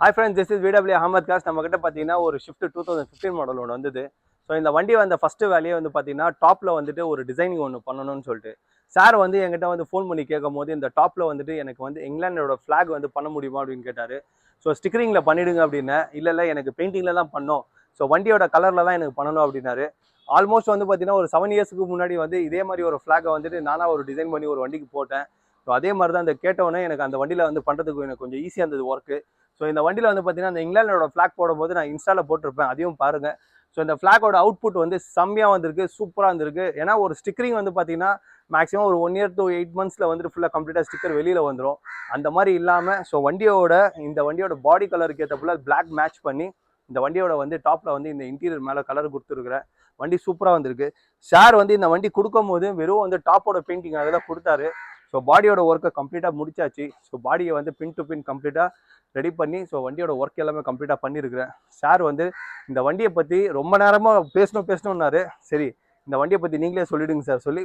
Hi friends, this is VW Ahmed காஸ். நம்ம கிட்ட பார்த்தீங்கன்னா ஒரு ஷிஃப்ட் 2015 மாடல் ஒன்று வந்தது. ஸோ இந்த வண்டி வந்த ஃபஸ்ட்டு வேலையே வந்து பார்த்தீங்கன்னா டாப்பில் வந்துட்டு ஒரு டிசைனிங் ஒன்று பண்ணணும்னு சொல்லிட்டு சார் வந்து என்கிட்ட வந்து ஃபோன் பண்ணி கேட்கும் போது இந்த டாப்பில் வந்துட்டு எனக்கு வந்து இங்கிலாண்டோட ஃப்ளாக் வந்து பண்ண முடியுமா அப்படின்னு கேட்டார். ஸோ ஸ்டிக்கரிங்கில் பண்ணிடுங்க அப்படின்னேன். இல்லை எனக்கு பெயிண்டிங்கில் தான் பண்ணோம், ஸோ வண்டியோட கலரில் தான் எனக்கு பண்ணணும் அப்படின்னாரு. ஆல்மோஸ்ட் வந்து பார்த்தீங்கன்னா ஒரு 7 இயர்ஸ்க்கு முன்னாடி வந்து இதே மாதிரி ஒரு ஃப்ளாகை வந்துட்டு நானாக ஒரு டிசைன் பண்ணி ஒரு வண்டிக்கு போட்டேன். ஸோ அதே மாதிரி தான் அந்த கேட்டவுடனே எனக்கு அந்த வண்டியில் வந்து பண்ணுறதுக்கு எனக்கு கொஞ்சம் ஈஸியாக இருந்தது ஒர்க்கு. ஸோ இந்த வண்டியில் வந்து பார்த்தீங்கன்னா அந்த இங்கிலாண்டோட ஃப்ளாக் போடும்போது நான் இன்ஸ்டாவில் போட்டிருப்பேன், அதையும் பாருங்கள். ஸோ இந்த ஃப்ளாகோட அவுட்புட் வந்து செம்மையாக வந்திருக்கு, சூப்பராக இருந்திருக்கு. ஏன்னா ஒரு ஸ்டிக்கரிங் வந்து பார்த்தீங்கன்னா மேக்ஸிமம் ஒரு 1 இயர் to 8 monthsல வந்துட்டு ஃபுல்லாக கம்ப்ளீட்டாக ஸ்டிக்கர் வெளியில் வந்துடும். அந்த மாதிரி இல்லாமல் ஸோ இந்த வண்டியோட பாடி கலருக்கு ஏற்றப்பல பிளாக் மேட்ச் பண்ணி இந்த வண்டியோட வந்து டாப்பில் வந்து இந்த இன்டீரியர் மேலே கலர் கொடுத்துருக்குறேன். வண்டி சூப்பராக வந்திருக்கு. சார் வந்து இந்த வண்டி கொடுக்கும் போது வெறும் வந்து டாப்போட பெயிண்டிங் அதெல்லாம் கொடுத்தாரு. ஸோ பாடியோட ஒர்க்கை கம்ப்ளீட்டாக முடிச்சாச்சு. ஸோ பாடியை வந்து பின் டு பின் கம்ப்ளீட்டாக ரெடி பண்ணி ஸோ வண்டியோட ஒர்க் எல்லாமே கம்ப்ளீட்டாக பண்ணியிருக்கிறேன். சார் வந்து இந்த வண்டியை பற்றி ரொம்ப நேரமாக பேசணும்னாரு. சரி, இந்த வண்டியை பற்றி நீங்களே சொல்லிவிடுங்க சார் சொல்லி